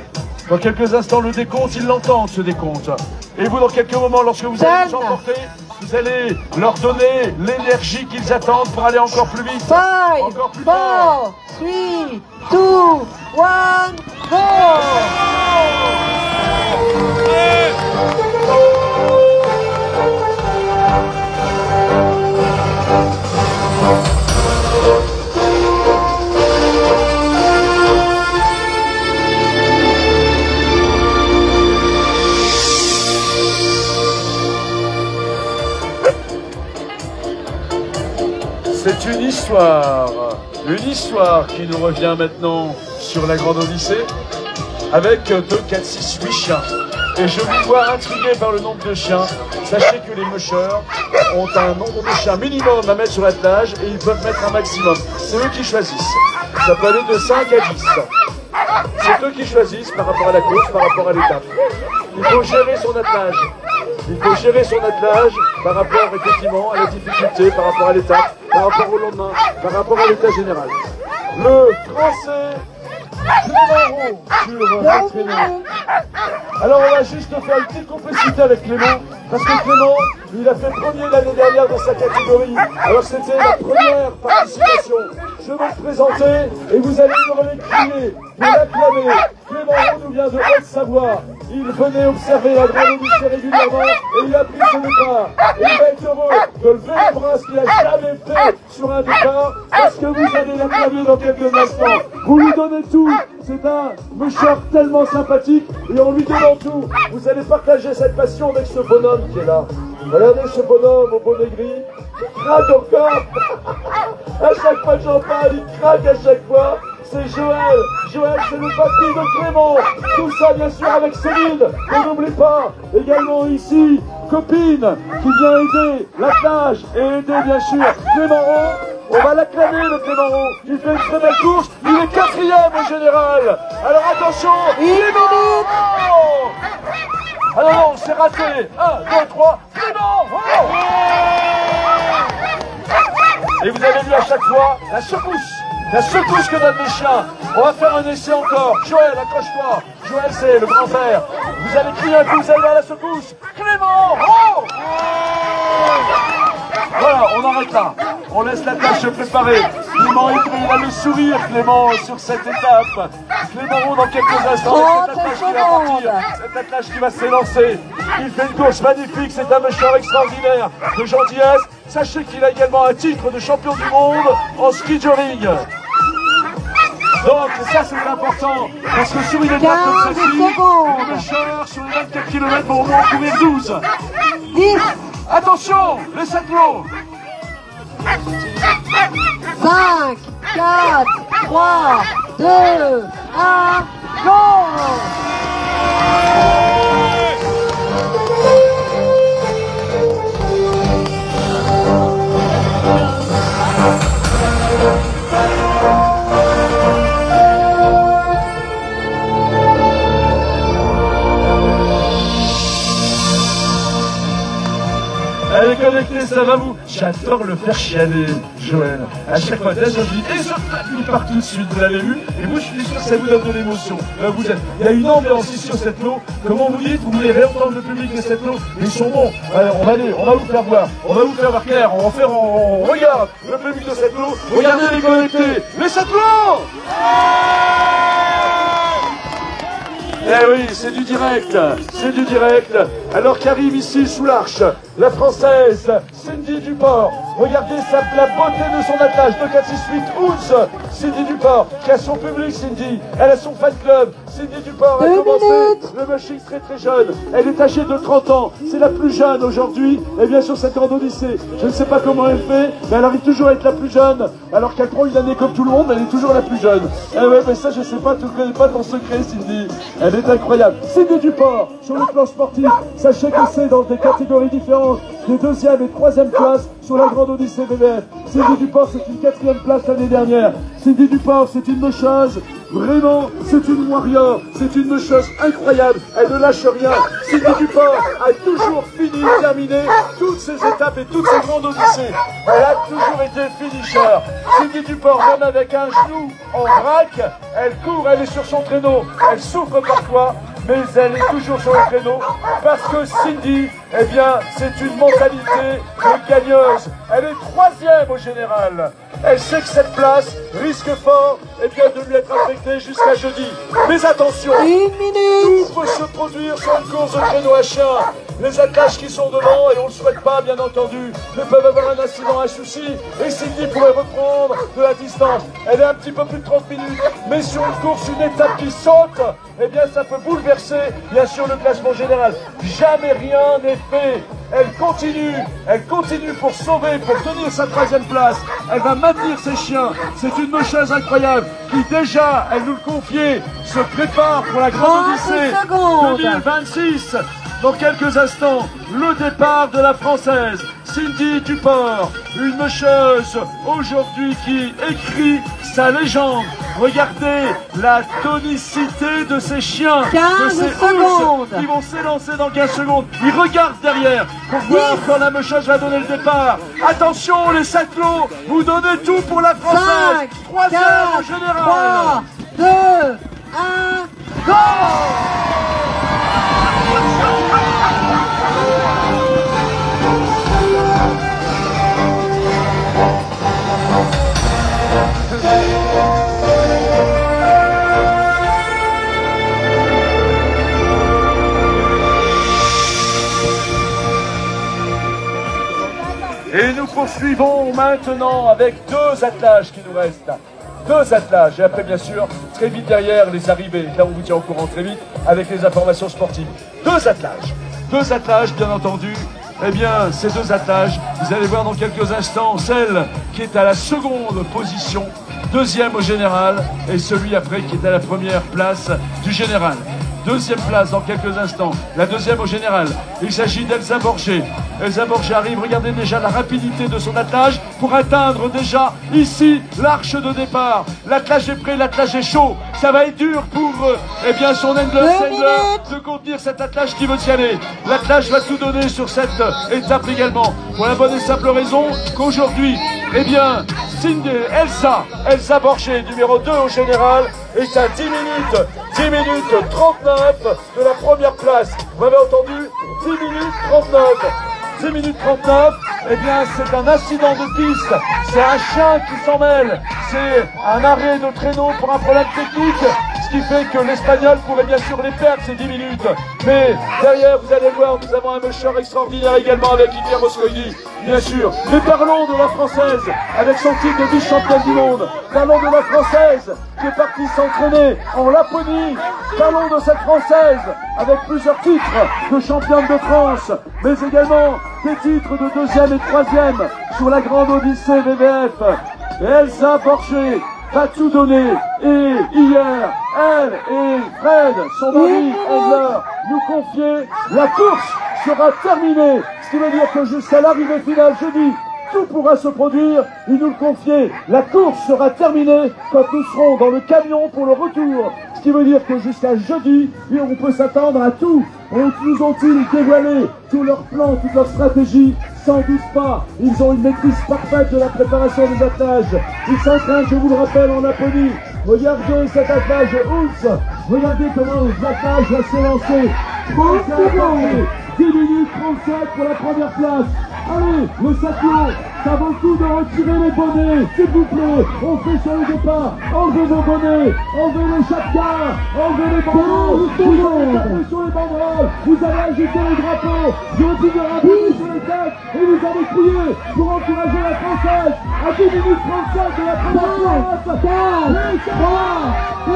Dans quelques instants, le décompte, ils l'entendent ce décompte. Et vous, dans quelques moments, lorsque vous allez vous emporter, vous allez leur donner l'énergie qu'ils attendent pour aller encore plus vite. 5, encore plus 4, fort. 3, 2, 1, go! C'est une histoire qui nous revient maintenant sur la Grande Odyssée, avec 2, 4, 6, 8 chiens. Et je vous vois intrigué par le nombre de chiens. Sachez que les mushers ont un nombre de chiens minimum à mettre sur l'attelage et ils peuvent mettre un maximum. C'est eux qui choisissent. Ça peut aller de 5 à 10. C'est eux qui choisissent par rapport à la course, par rapport à l'étape. Il faut gérer son attelage. Il faut gérer son attelage par rapport effectivement à la difficulté, par rapport à l'étape, par rapport au lendemain, par rapport à l'état général. Le Français Clément Roux sur l'entraînement. Alors on va juste faire une petite complicité avec Clément, parce que Clément, il a fait premier l'année dernière dans sa catégorie. Alors c'était la première participation. Je vais le présenter et vous allez hurler, crier, vous l'acclamer. Clément Roux nous vient de Haute-Savoie. Il venait observer la Grande Odyssée régulièrement et il a pris ce départ. Et il va être heureux de lever les bras, ce qu'il n'a jamais fait sur un départ, parce que vous allez l'acclamer dans quelques instants. Vous lui donnez tout. C'est un mouchard tellement sympathique et en lui donnant tout, vous allez partager cette passion avec ce bonhomme qui est là. Regardez ce bonhomme au bonnet gris, il craque encore. À chaque fois que j'en parle, il craque à chaque fois. C'est Joël. Joël, c'est le papy de Clément. Tout ça, bien sûr, avec Céline, qu'on n'oublie pas. Également ici, copine, qui vient aider la plage et aider, bien sûr, Clément Roux. On va l'acclamer, le Clément Roux. Il fait une très belle course. Il est 4e au général. Alors attention, Clément. Alors non, c'est raté. 1, 2, 3, Clément. Et vous avez vu à chaque fois la secousse que donnent les chiens. On va faire un essai encore. Joël, accroche-toi. Joël, c'est le grand frère. Vous allez crier un coup, vous allez voir la secousse. Clément. Voilà, on arrête là. On laisse la tâche se préparer. Clément est prêt, il a le sourire, Clément, sur cette étape. Clément Roux, dans quelques instants, cette attelage qui va partir, cette attelage qui va s'élancer. Il fait une course magnifique, c'est un méchant extraordinaire de gentillesse. Sachez qu'il a également un titre de champion du monde en ski joring. Donc ça c'est important, parce que sur une étape comme celle-ci, les méchants sur les 24 km vont au moins courir 12. 10. Attention, les 7 lots. 5, 4, 3, 2, 1, go! Elle est connectée, ça va vous? J'adore le faire chialer, Joël. À chaque fois, là, je dis, et ça, il part tout de suite, vous l'avez vu? Et moi, je suis sûr que ça vous donne de l'émotion. Il y a une ambiance ici sur cette lot. Comment vous dites? Vous voulez réentendre le public de cette lot? Ils sont bons. Alors, on va vous faire voir. On va vous faire voir clair. On regarde le public de cette lot. Regardez les connectés. Les 7 lots! Eh oui, c'est du direct, c'est du direct. Alors qu'arrive ici sous l'arche, la Française Cindy Duport. Regardez la beauté de son attelage, 2, 4, 6, 8, 11. Cindy Duport, qui a son public, Cindy. Elle a son fan club. Cindy Duport a commencé le machine très très jeune. Elle est âgée de 30 ans. C'est la plus jeune aujourd'hui. Et bien sûr, cette grande Odyssée. Je ne sais pas comment elle fait, mais elle arrive toujours à être la plus jeune. Alors qu'elle prend une année comme tout le monde, elle est toujours la plus jeune. Eh ouais, mais ça, je sais pas, tu ne connais pas ton secret, Cindy. Elle est incroyable. Cindy Duport, sur le plan sportif, sachez que c'est dans des catégories différentes, des 2e et 3e places sur la grande Odyssée BVF. Cindy Duport, c'est une 4e place l'année dernière. Cindy Duport, c'est une mocheuse. Vraiment, c'est une warrior, c'est une chose incroyable, elle ne lâche rien. Cindy Duport a toujours fini, terminé toutes ses étapes et toutes ses grandes Odyssées. Elle a toujours été finisher. Cindy Duport, même avec un genou en vrac, elle court, elle est sur son traîneau, elle souffre parfois, mais elle est toujours sur le traîneau, parce que Cindy, eh bien, c'est une mentalité de gagneuse. Elle est 3e au général. Elle sait que cette place risque fort, eh bien, de lui être affectée jusqu'à jeudi. Mais attention, 1 minute. tout peut se produire sur une course de traîneau à chien. Les attelages qui sont devant, et on ne le souhaite pas, bien entendu, ne peuvent avoir un incident, un souci, et Cindy pourrait reprendre de la distance. Elle est un petit peu plus de 30 minutes, mais sur une course, une étape qui saute, eh bien, ça peut bouleverser, bien sûr, le classement général. Jamais rien n'est fait. Elle continue pour sauver, pour tenir sa 3e place. Elle va maintenir ses chiens. C'est une mocheuse incroyable qui déjà, elle nous le confiait, se prépare pour la grande Odyssée 2026. Dans quelques instants, le départ de la Française Cindy Duport, une mocheuse aujourd'hui qui écrit sa légende. Regardez la tonicité de ces chiens, 15 de ces secondes. ours qui vont s'élancer dans 15 secondes. Ils regardent derrière pour voir quand la Meuchage va donner le départ. Attention les satellots, vous donnez tout pour la Française. 5, Troisième 4, au général. 3, 2, 1, go! Et nous poursuivons maintenant avec deux attelages qui nous restent. Deux attelages. Et après, bien sûr, très vite derrière, les arrivées. Là, on vous tient au courant très vite avec les informations sportives. Deux attelages. Deux attelages, bien entendu. Eh bien, ces deux attelages, vous allez voir dans quelques instants celle qui est à la seconde position, deuxième au général, et celui après qui est à la première place du général. Deuxième place dans quelques instants, la deuxième au général. Il s'agit d'Elsa Borger. Elsa Borger arrive, regardez déjà la rapidité de son attelage pour atteindre déjà ici l'arche de départ. L'attelage est prêt, l'attelage est chaud. Ça va être dur pour eh bien son Engler de contenir cet attelage qui veut y aller. L'attelage va tout donner sur cette étape également. Pour la bonne et simple raison qu'aujourd'hui, eh bien, Elsa Borger, numéro 2 au général, est à 10 minutes 39 de la première place. Vous avez entendu 10 minutes 39. 10 minutes 39, eh bien c'est un accident de piste, c'est un chien qui s'en mêle, c'est un arrêt de traîneau pour un problème technique, ce qui fait que l'Espagnol pourrait bien sûr les perdre ces 10 minutes. Mais derrière, vous allez voir, nous avons un musher extraordinaire également avec Iker Moscoidi, bien sûr. Mais parlons de la Française, avec son titre de vice-championne du monde. Parlons de la Française qui est partie s'entraîner en Laponie. Parlons de cette Française avec plusieurs titres de championne de France, mais également des titres de deuxième et troisième sur la grande Odyssée VVF. Et Elsa Borger va tout donner. Et hier, elle et Fred, son mari, Engler, nous confiaient la course sera terminée. Ce qui veut dire que jusqu'à l'arrivée finale jeudi, tout pourra se produire. Il nous le confiait. La course sera terminée quand nous serons dans le camion pour le retour. Ce qui veut dire que jusqu'à jeudi, on peut s'attendre à tout. Nous ont-ils dévoilé tous leurs plans, toute leur stratégie? Sans doute pas. Ils ont une maîtrise parfaite de la préparation des attelages. Ils s'entraînent, je vous le rappelle, en Laponie. Regardez cet attelage Ours. Regardez comment l'attelage va s'élancer. 10 minutes 37 pour la première place. Allez, le Sakio, ça vaut le coup de retirer les bonnets, s'il vous plaît. On fait sur le départ. Enlevez vos bonnets, enlevez les chapkas, enlevez les banderoles. Vous allez taper sur les banderoles, vous allez agiter les drapeaux. Je vous dis de rappeler sur les têtes et vous allez crier pour encourager la Française à 10 minutes 37 de la première place. 4, 3, 2, 1,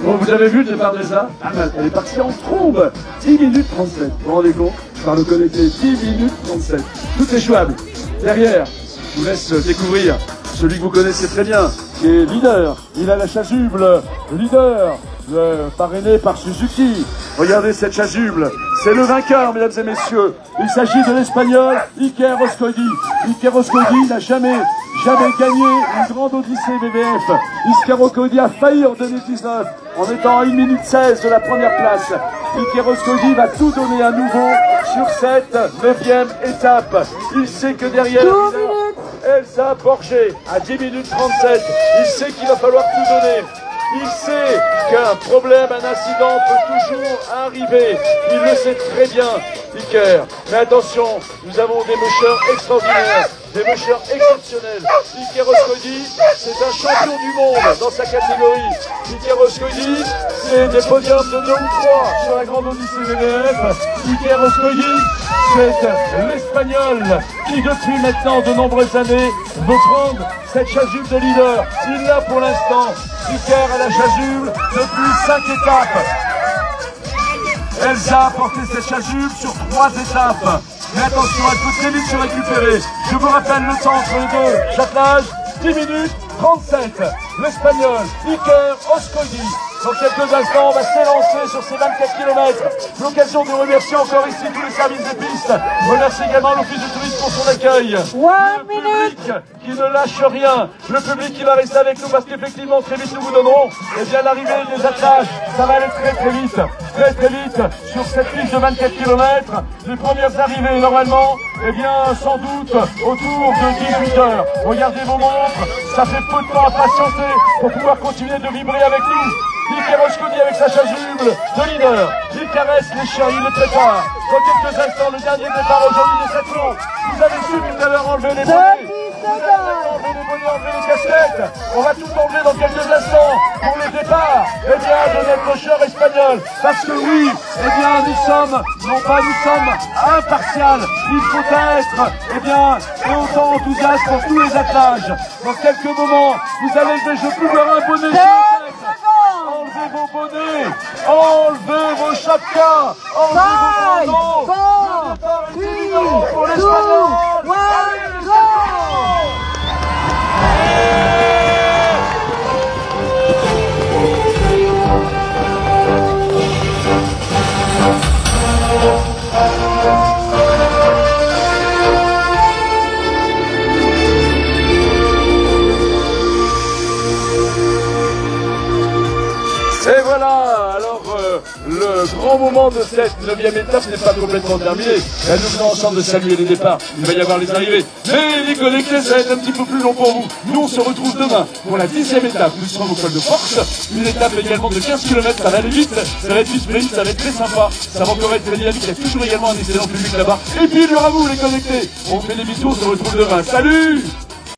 Bon, vous avez vu le départ d'Elsa? Elle est partie en trombe. 10 minutes 37. Vous vous rendez compte? Par le connecté, 10 minutes 37. Tout est jouable. Derrière, je vous laisse découvrir celui que vous connaissez très bien, qui est leader. Il a la chasuble leader, parrainé par Suzuki. Regardez cette chasuble. C'est le vainqueur, mesdames et messieurs. Il s'agit de l'Espagnol Iker Moscoidi. Iker Moscoidi n'a jamais gagné une grande Odyssée VVF. Iker Moscoidi a failli en 2019 en étant à 1 minute 16 de la première place. Iker Moscoidi va tout donner à nouveau sur cette 9e étape. Il sait que derrière Elsa Borger à 10 minutes 37, il sait qu'il va falloir tout donner. Il sait qu'un problème, un incident peut toujours arriver. Il le sait très bien, Iker. Mais attention, nous avons des mushers extraordinaires, des mushers exceptionnels. Iker Moscoidi, c'est un champion du monde dans sa catégorie. Iker Moscoidi, c'est des podiums de 2 ou 3 sur la grande Odyssée VVF. Iker Moscoidi, c'est l'Espagnol qui, depuis maintenant de nombreuses années, veut prendre cette chasuble de leader. Il l'a pour l'instant. Iker à la chasuble depuis 5 étapes. Elsa a porté cette chasuble sur 3 étapes. Mais attention, elle peut très vite se récupérer. Je vous rappelle le temps entre les deux attelages, 10 minutes 37. L'Espagnol Iker Oscodi, dans quelques instants, va s'élancer sur ces 24 km. L'occasion de remercier encore ici tous les services des pistes. Remercie également l'Office du tourisme pour son accueil. Le public qui ne lâche rien. Le public qui va rester avec nous parce qu'effectivement, très vite, nous vous donnerons l'arrivée des attelages. Ça va aller très vite. Très vite sur cette piste de 24 km. Les premières arrivées, normalement, sans doute autour de 18 h. Regardez vos montres. Ça fait peu de temps à patienter pour pouvoir continuer de vibrer avec nous. Iker Oscodi avec sa chasuble de leader. Il caresse les chiens, il les prépare. Dans quelques instants, le dernier départ aujourd'hui de cette course. Vous avez su tout à l'heure enlever les bonnets. Vous avez enlevé les bonnets, enlever les casquettes. On va tout enlever dans quelques instants pour le départ de notre cher espagnol. Parce que oui, nous sommes impartials. Il faut être, autant enthousiaste pour tous les attelages. Dans quelques moments, vous allez lever, je peux voir un bonnet. Enlevez vos bonnets, enlevez vos chapkas, enlevez vos bandeaux. Pour l'Espagnol. Et voilà, alors le grand moment de cette 9e étape n'est pas complètement terminé. Nous venons ensemble de saluer les départs, il va y avoir les arrivées. Mais les connectés, ça va être un petit peu plus long pour vous. Nous, on se retrouve demain pour la 10e étape. Nous serons au col de Force, une étape également de 15 km, ça va aller vite, ça va être du sprint, ça va être très sympa. Ça va encore être très dynamique, il y a toujours également un excellent public là-bas. Et puis il y aura vous les connectés. On fait des bisous, on se retrouve demain. Salut!